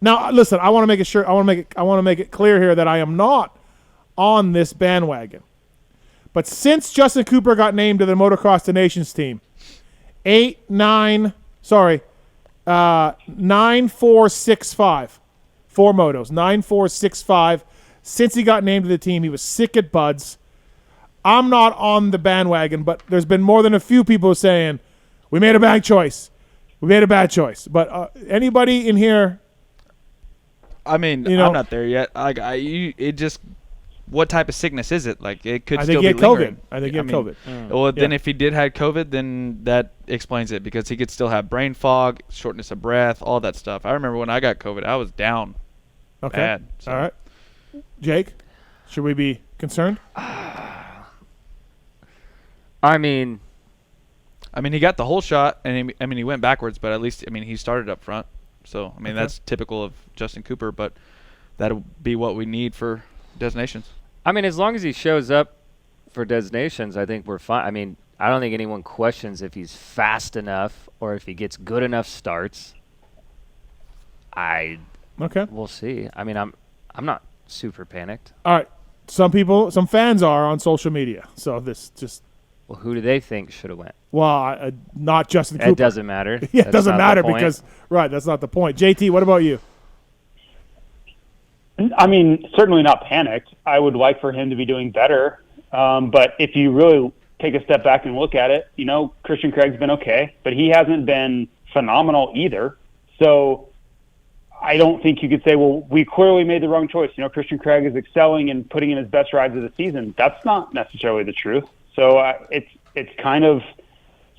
Now, listen, I want to make it clear here that I am not on this bandwagon. But since Justin Cooper got named to the Motocross the Nations team, 9465. 4 motos, 9465. Since he got named to the team, he was sick at buds. I'm not on the bandwagon, but there's been more than a few people saying, we made a bad choice. We made a bad choice. But anybody in here? I mean, I'm not there yet. What type of sickness is it? Like, it could still be lingering. I think he had COVID. Well, then if he did have COVID, then that explains it, because he could still have brain fog, shortness of breath, all that stuff. I remember when I got COVID, I was down. Okay. Bad. So. All right. Jake, should we be concerned? I mean, he got the whole shot, and he went backwards, but at least, he started up front. So, that's typical of Justin Cooper, but that'll be what we need for designations. As long as he shows up for designations, I think we're fine. I don't think anyone questions if he's fast enough or if he gets good enough starts. We'll see. I'm not super panicked. All right. Some fans are on social media. So this just. Well, who do they think should have went? Well, not Justin Cooper. It doesn't matter. Yeah, it doesn't matter because that's not the point. JT, what about you? Certainly not panicked. I would like for him to be doing better. But if you really take a step back and look at it, Christian Craig's been okay, but he hasn't been phenomenal either. So I don't think you could say, well, we clearly made the wrong choice. Christian Craig is excelling and putting in his best rides of the season. That's not necessarily the truth. So it's kind of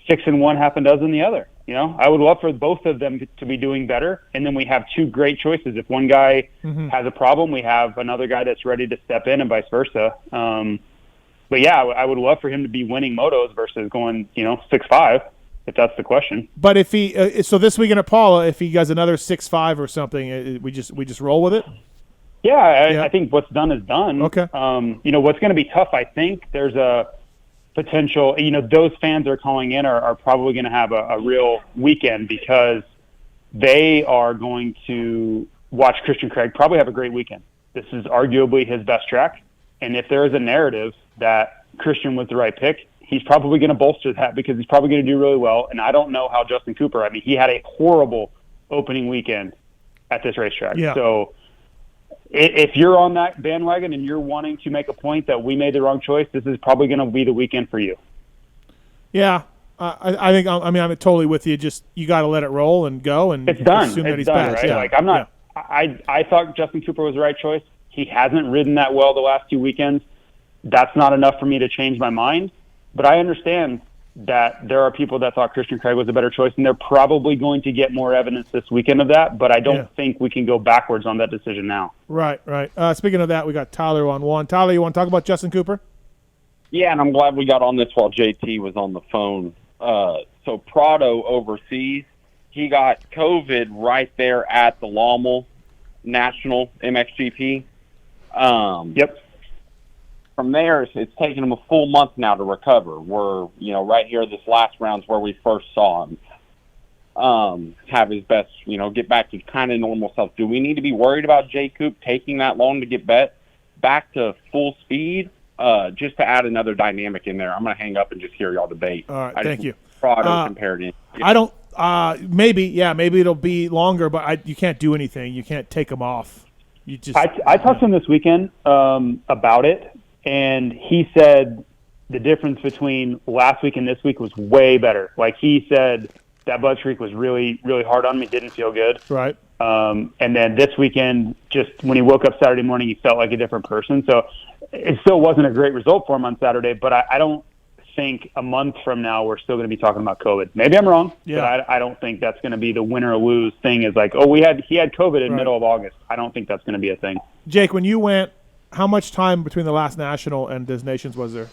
fixing one, half a dozen the other. I would love for both of them to be doing better, and then we have two great choices. If one guy has a problem, we have another guy that's ready to step in, and vice versa. But yeah, I would love for him to be winning motos versus going, 6.5, if that's the question. But if he, so this weekend at Paula, if he does another 6.5 or something, we just roll with it. Yeah, I think what's done is done. Okay. What's going to be tough, I think there's a potential, those fans that are calling in are probably going to have a real weekend, because they are going to watch Christian Craig probably have a great weekend. This is arguably his best track. And if there is a narrative that Christian was the right pick, he's probably going to bolster that, because he's probably going to do really well. And I don't know how Justin Cooper, he had a horrible opening weekend at this racetrack. Yeah. So if you're on that bandwagon and you're wanting to make a point that we made the wrong choice, this is probably going to be the weekend for you. Yeah, I think I'm totally with you. Just you got to let it roll and go, and it's done. assume that It's he's done, back. right? Yeah. I'm not. Yeah. I thought Justin Cooper was the right choice. He hasn't ridden that well the last 2 weekends. That's not enough for me to change my mind. But I understand that there are people that thought Christian Craig was a better choice, and they're probably going to get more evidence this weekend of that, but I don't think we can go backwards on that decision now. Right. Speaking of that, we got Tyler on one. Tyler, you want to talk about Justin Cooper? Yeah, and I'm glad we got on this while JT was on the phone. So Prado overseas, he got COVID right there at the Lommel National MXGP. Yep. From there, it's taken him a full month now to recover. We're, right here, this last round's where we first saw him have his best, get back to kind of normal self. Do we need to be worried about J. Coop taking that long to get back to full speed? Just to add another dynamic in there, I'm going to hang up and just hear y'all debate. All right, thank you. Prado compared to I don't. Maybe it'll be longer, but you can't do anything. You can't take him off. You just. I talked to him this weekend about it. And he said the difference between last week and this week was way better. Like, he said that bud streak was really, really hard on me. Didn't feel good. Right. And then this weekend, just when he woke up Saturday morning, he felt like a different person. So it still wasn't a great result for him on Saturday, but I don't think a month from now we're still going to be talking about COVID. Maybe I'm wrong, but I don't think that's going to be the win or lose thing. Is like, he had COVID in middle of August. I don't think that's going to be a thing. Jake, when you went, how much time between the last national and designations was there?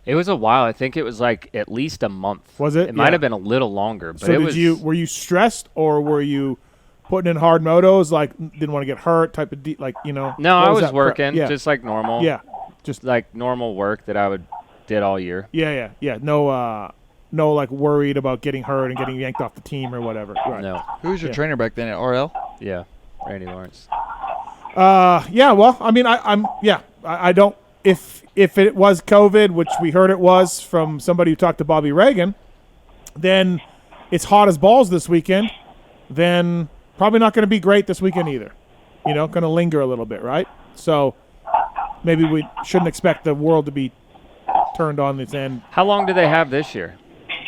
It was a while. I think it was like at least a month. Was it? It might have been a little longer. But so were you stressed, or were you putting in hard motos, like didn't want to get hurt type of No, I was working just like normal. Yeah. Just like normal work that I did all year. Yeah. No like worried about getting hurt and getting yanked off the team or whatever. Right. No. Who was your trainer back then at RL? Yeah. Randy Lawrence. Yeah, well, I mean, I don't. If it was COVID, which we heard it was from somebody who talked to Bobby Reagan, then it's hot as balls this weekend. Then probably not going to be great this weekend either. Going to linger a little bit, right? So maybe we shouldn't expect the world to be turned on this end. How long do they have this year?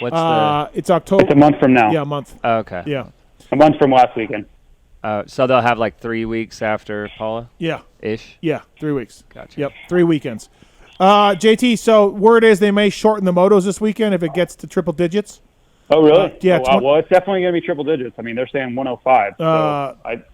What's It's October. It's a month from now. Yeah, a month. okay. Yeah, A month from last weekend. So they'll have like 3 weeks after Paula yeah, ish. yeah. 3 weeks. Gotcha. Yep, 3 weekends. JT, so word is they may shorten the motos this weekend if it gets to triple digits. Oh, really? Yeah, Oh, wow. Well, it's definitely going to be triple digits. I mean, they're saying 105. So